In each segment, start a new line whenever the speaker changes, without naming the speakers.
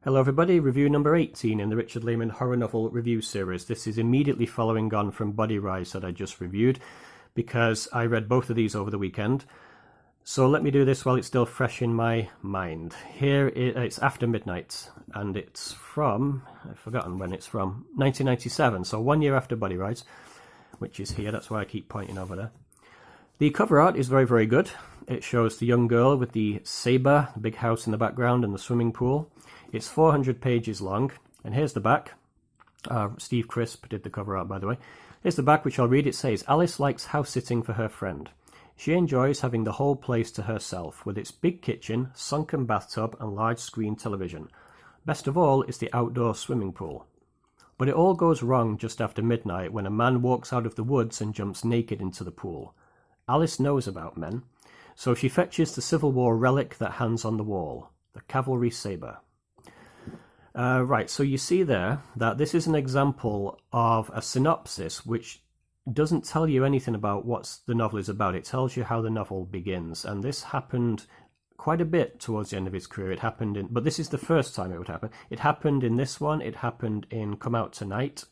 Hello everybody, review number 18 in the Richard Laymon horror novel review series. This is immediately following on from Body Rise that I just reviewed because I read both of these over the weekend. So let me do this while it's still fresh in my mind. Here it's After Midnight and it's from, I've forgotten when it's from, 1997, so 1 year after Body Rise, which is here, that's why I keep pointing over there. The cover art is very, very good. It shows the young girl with the saber, the big house in the background and the swimming pool. It's 400 pages long, and here's the back. Steve Crisp did the cover art, by the way. Here's the back, which I'll read. It says, Alice likes house-sitting for her friend. She enjoys having the whole place to herself, with its big kitchen, sunken bathtub, and large-screen television. Best of all is the outdoor swimming pool. But it all goes wrong just after midnight when a man walks out of the woods and jumps naked into the pool. Alice knows about men, so she fetches the Civil War relic that hangs on the wall, the cavalry saber. Right, so you see there that this is an example of a synopsis which doesn't tell you anything about what the novel is about. It tells you how the novel begins, and this happened quite a bit towards the end of his career. It happened in, but this is the first time it would happen. It happened in this one. It happened in Come Out Tonight.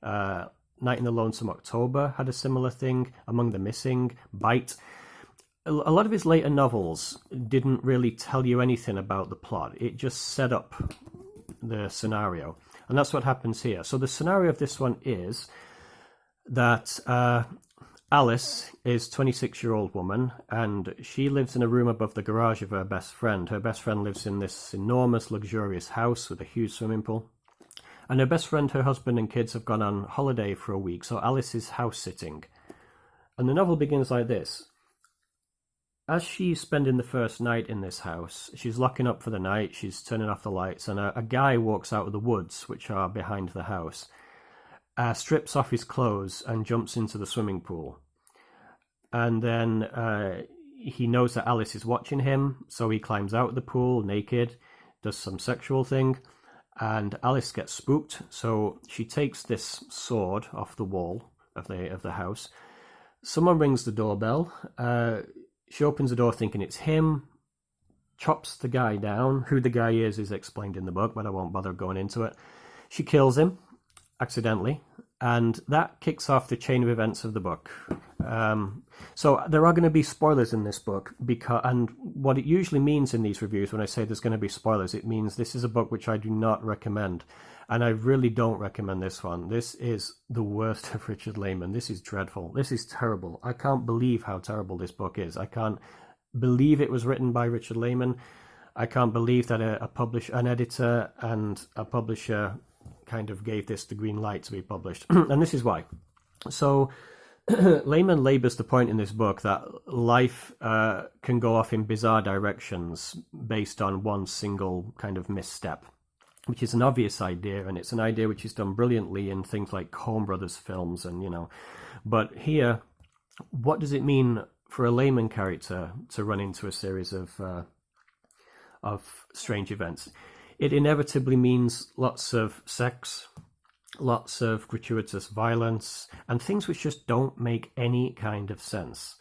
Night in the Lonesome October had a similar thing. Among the Missing, Bite. A lot of his later novels didn't really tell you anything about the plot. It just set up the scenario, and that's what happens here. So the scenario of this one is that Alice is a 26-year-old woman, and she lives in a room above the garage of her best friend. Her best friend lives in this enormous, luxurious house with a huge swimming pool. And her best friend, her husband and kids have gone on holiday for a week, so Alice is house-sitting. And the novel begins like this. As she's spending the first night in this house, she's locking up for the night, she's turning off the lights, and a guy walks out of the woods, which are behind the house, strips off his clothes and jumps into the swimming pool. And then he knows that Alice is watching him, so he climbs out of the pool naked, does some sexual thing, and Alice gets spooked, so she takes this sword off the wall of the house. Someone rings the doorbell. She opens the door thinking it's him, chops the guy down. Who the guy is explained in the book, but I won't bother going into it. She kills him, accidentally, and that kicks off the chain of events of the book. So there are going to be spoilers in this book, and what it usually means in these reviews when I say there's going to be spoilers, it means this is a book which I do not recommend. And I really don't recommend this one. This is the worst of Richard Laymon. This is dreadful. This is terrible. I can't believe how terrible this book is. I can't believe it was written by Richard Laymon. I can't believe that an editor and a publisher kind of gave this the green light to be published. And this is why. So Laymon labours the point in this book that life can go off in bizarre directions based on one single kind of misstep, which is an obvious idea, and it's an idea which is done brilliantly in things like Coen Brothers films, and But here, what does it mean for a Laymon character to run into a series of strange events? It inevitably means lots of sex, lots of gratuitous violence, and things which just don't make any kind of sense.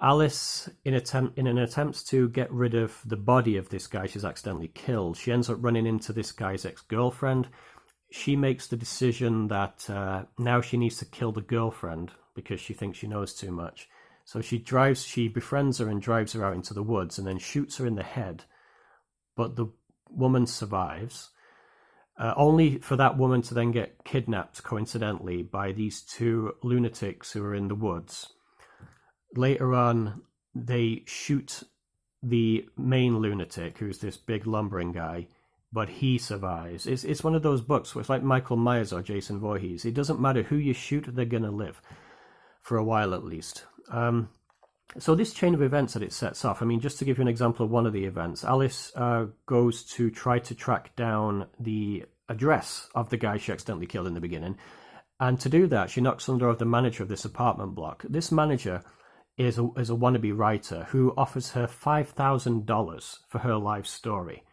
Alice, in an attempt to get rid of the body of this guy she's accidentally killed, she ends up running into this guy's ex-girlfriend. She makes the decision that now she needs to kill the girlfriend because she thinks she knows too much. So she befriends her and drives her out into the woods and then shoots her in the head. But the woman survives, only for that woman to then get kidnapped coincidentally by these two lunatics who are in the woods. Later on, they shoot the main lunatic, who's this big lumbering guy, but he survives. It's one of those books where it's like Michael Myers or Jason Voorhees. It doesn't matter who you shoot, they're going to live, for a while at least. So this chain of events that it sets off, I mean, just to give you an example of one of the events, Alice goes to try to track down the address of the guy she accidentally killed in the beginning. And to do that, she knocks on the door of the manager of this apartment block. This manager is a wannabe writer who offers her $5,000 for her life story,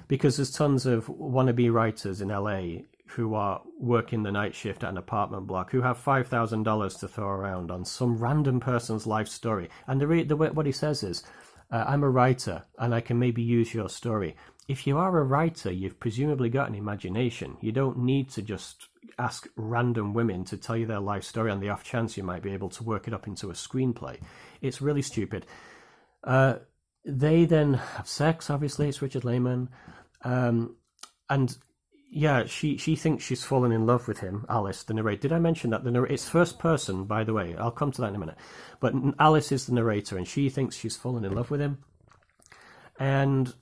because there's tons of wannabe writers in LA who are working the night shift at an apartment block who have $5,000 to throw around on some random person's life story. And what he says is, I'm a writer and I can maybe use your story. If you are a writer, you've presumably got an imagination. You don't need to just ask random women to tell you their life story on the off chance you might be able to work it up into a screenplay. It's really stupid. They then have sex, obviously. It's Richard Laymon. And yeah, she thinks she's fallen in love with him, Alice, the narrator. Did I mention that? It's first person, by the way. I'll come to that in a minute. But Alice is the narrator, and she thinks she's fallen in love with him. And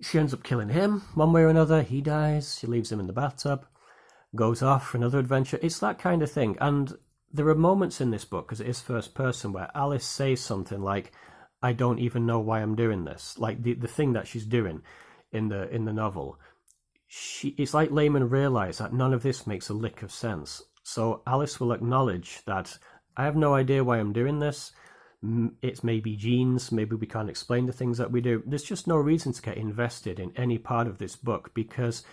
she ends up killing him one way or another. He dies. She leaves him in the bathtub, goes off for another adventure. It's that kind of thing. And there are moments in this book, because it is first person, where Alice says something like, I don't even know why I'm doing this. Like the thing that she's doing in the novel. It's like Laymon realised that none of this makes a lick of sense. So Alice will acknowledge that I have no idea why I'm doing this. It's maybe genes, maybe we can't explain the things that we do. There's just no reason to get invested in any part of this book because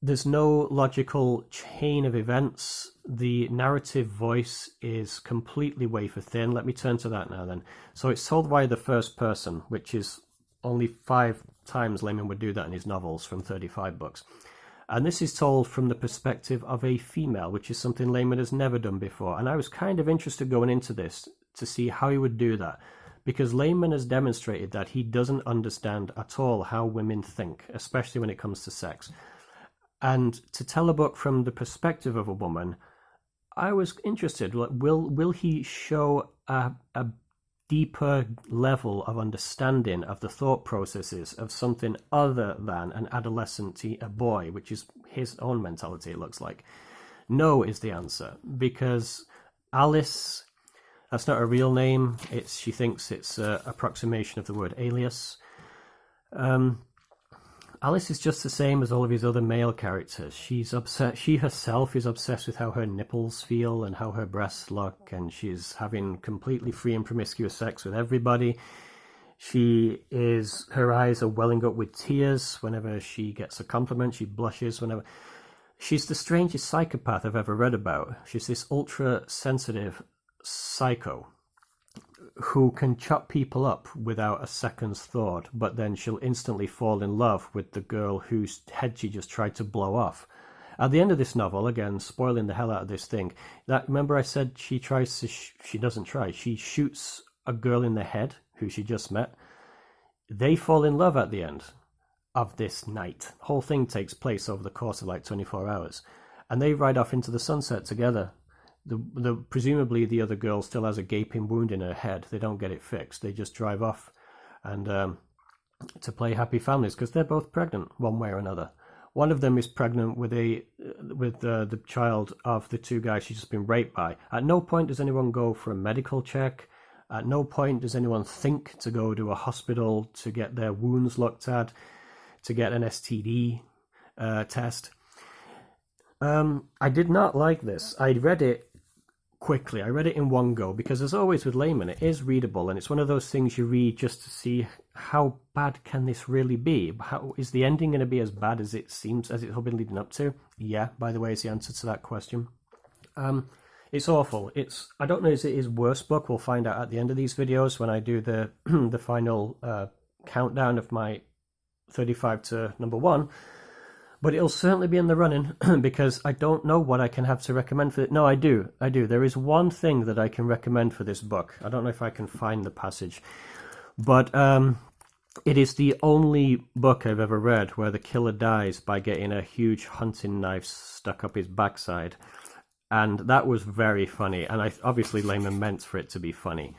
there's no logical chain of events. The narrative voice is completely wafer thin. Let me turn to that now then. So it's told by the first person, which is only 5 times Laymon would do that in his novels from 35 books. And this is told from the perspective of a female, which is something Laymon has never done before. And I was kind of interested going into this to see how he would do that, because Laymon has demonstrated that he doesn't understand at all how women think, especially when it comes to sex. And to tell a book from the perspective of a woman, I was interested. Will he show a deeper level of understanding of the thought processes of something other than an adolescent, a boy, which is his own mentality, it looks like? No is the answer, because Alice, that's not a real name. She thinks it's an approximation of the word alias. Alice is just the same as all of his other male characters. She's upset. She herself is obsessed with how her nipples feel and how her breasts look, and she's having completely free and promiscuous sex with everybody. Her eyes are welling up with tears whenever she gets a compliment. She blushes whenever. She's the strangest psychopath I've ever read about. She's this ultra-sensitive psycho who can chop people up without a second's thought, but then she'll instantly fall in love with the girl whose head she just tried to blow off. At the end of this novel, again, spoiling the hell out of this thing, remember I said she shoots a girl in the head who she just met? They fall in love at the end of this night. The whole thing takes place over the course of like 24 hours. And they ride off into the sunset together. Presumably the other girl still has a gaping wound in her head. They don't get it fixed. They just drive off and to play happy families, because they're both pregnant one way or another. One of them is pregnant with the child of the 2 guys she's just been raped by. At no point does anyone go for a medical check. At no point does anyone think to go to a hospital to get their wounds looked at, to get an STD test. I did not like this. I read it quickly. I read it in one go because, as always with Laymon, it is readable, and it's one of those things you read just to see how bad can this really be. How is the ending going to be as bad as it seems, as it's been leading up to? Yeah, by the way, is the answer to that question. It's awful. I don't know if it is worst book. We'll find out at the end of these videos when I do the the final countdown of my 35 to number 1. But it'll certainly be in the running because I don't know what I can have to recommend for it. No, I do. There is one thing that I can recommend for this book. I don't know if I can find the passage. But it is the only book I've ever read where the killer dies by getting a huge hunting knife stuck up his backside. And that was very funny. And obviously Laymon meant for it to be funny.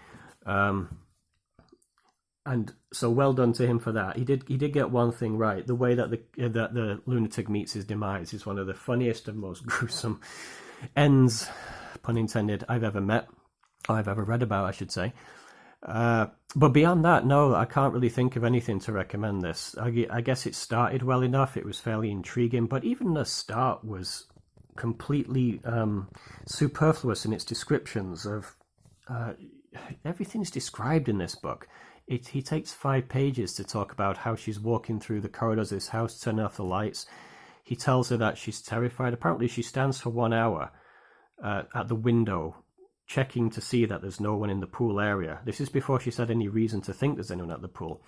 And so well done to him for that. He did get one thing right. The way that the lunatic meets his demise is one of the funniest and most gruesome ends, pun intended, I've ever met. Or I've ever read about, I should say. But beyond that, no, I can't really think of anything to recommend this. I guess it started well enough. It was fairly intriguing. But even the start was completely superfluous in its descriptions of... everything's described in this book. He takes 5 pages to talk about how she's walking through the corridors of his house, turning off the lights. He tells her that she's terrified. Apparently she stands for 1 hour at the window checking to see that there's no one in the pool area. This is before she's had any reason to think there's anyone at the pool.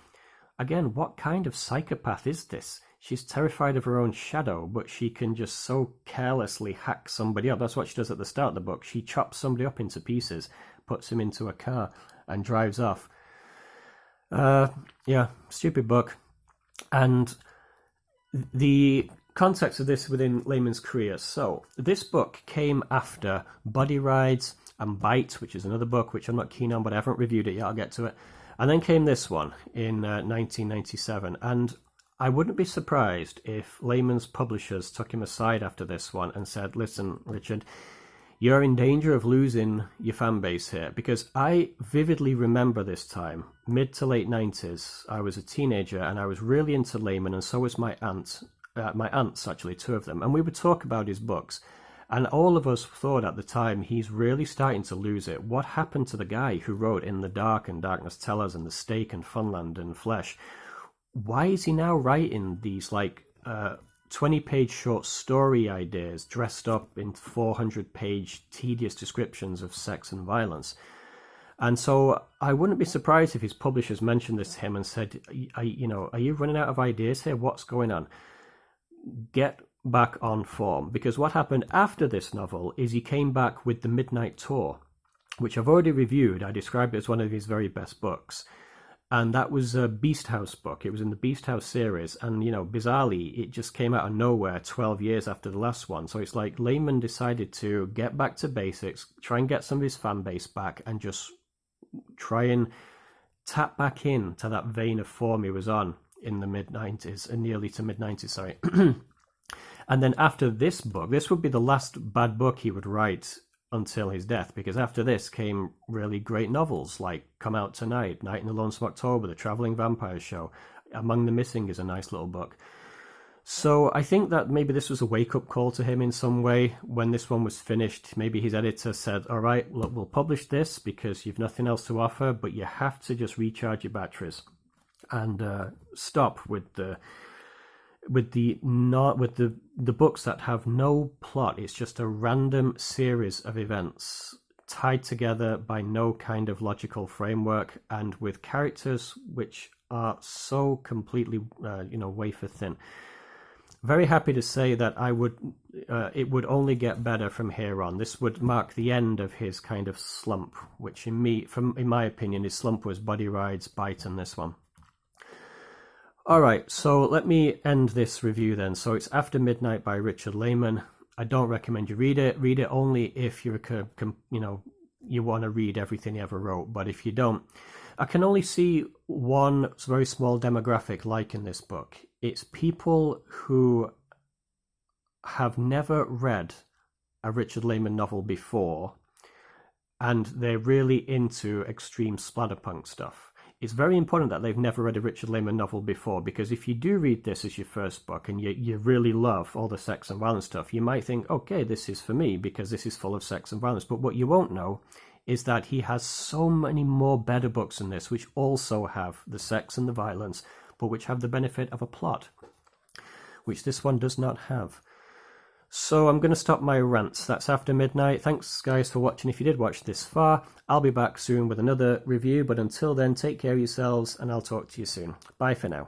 Again, what kind of psychopath is this? She's terrified of her own shadow, but she can just so carelessly hack somebody up. That's what she does at the start of the book. She chops somebody up into pieces, puts him into a car, and drives off. Yeah, stupid book. And the context of this within Laymon's career. So, this book came after Body Rides and Bite, which is another book which I'm not keen on, but I haven't reviewed it yet. I'll get to it. And then came this one in 1997. And I wouldn't be surprised if Laymon's publishers took him aside after this one and said, listen, Richard, you're in danger of losing your fan base here. Because I vividly remember this time, mid to late 90s. I was a teenager and I was really into Laymon, and so was my aunt. My aunts, actually, two of them. And we would talk about his books. And all of us thought at the time, he's really starting to lose it. What happened to the guy who wrote In the Dark and Darkness Tellers and The Stake and Funland and Flesh? Why is he now writing these 20-page short story ideas dressed up in 400-page tedious descriptions of sex and violence? And so I wouldn't be surprised if his publishers mentioned this to him and said, are you running out of ideas here? What's going on? Get back on form. Because what happened after this novel is he came back with The Midnight Tour, which I've already reviewed. I described it as one of his very best books. And that was a Beast House book. It was in the Beast House series. And, bizarrely, it just came out of nowhere 12 years after the last one. So it's like Laymon decided to get back to basics, try and get some of his fan base back, and just try and tap back in to that vein of form he was on in the mid-90s, and nearly to mid-90s, sorry. And then after this book, this would be the last bad book he would write until his death, because after this came really great novels like Come Out Tonight, Night in the Lonesome October, The Traveling Vampire Show. Among the Missing is a nice little book. So I think that maybe this was a wake-up call to him in some way. When this one was finished, maybe his editor said, all right, look, we'll publish this because you've nothing else to offer, but you have to just recharge your batteries and stop with the books that have no plot. It's just a random series of events tied together by no kind of logical framework, and with characters which are so completely wafer thin. Very happy to say that it would only get better from here on. This would mark the end of his kind of slump, which in my opinion, his slump was Body Rides, Bite, and this one. All right, so let me end this review then. So it's After Midnight by Richard Laymon. I don't recommend you read it. Read it only if you want to read everything he ever wrote. But if you don't, I can only see one very small demographic liking this book. It's people who have never read a Richard Laymon novel before, and they're really into extreme splatterpunk stuff. It's very important that they've never read a Richard Laymon novel before, because if you do read this as your first book and you really love all the sex and violence stuff, you might think, okay, this is for me because this is full of sex and violence. But what you won't know is that he has so many more better books than this, which also have the sex and the violence, but which have the benefit of a plot, which this one does not have. So I'm going to stop my rants. That's After Midnight. Thanks, guys, for watching. If you did watch this far, I'll be back soon with another review. But until then, take care of yourselves, and I'll talk to you soon. Bye for now.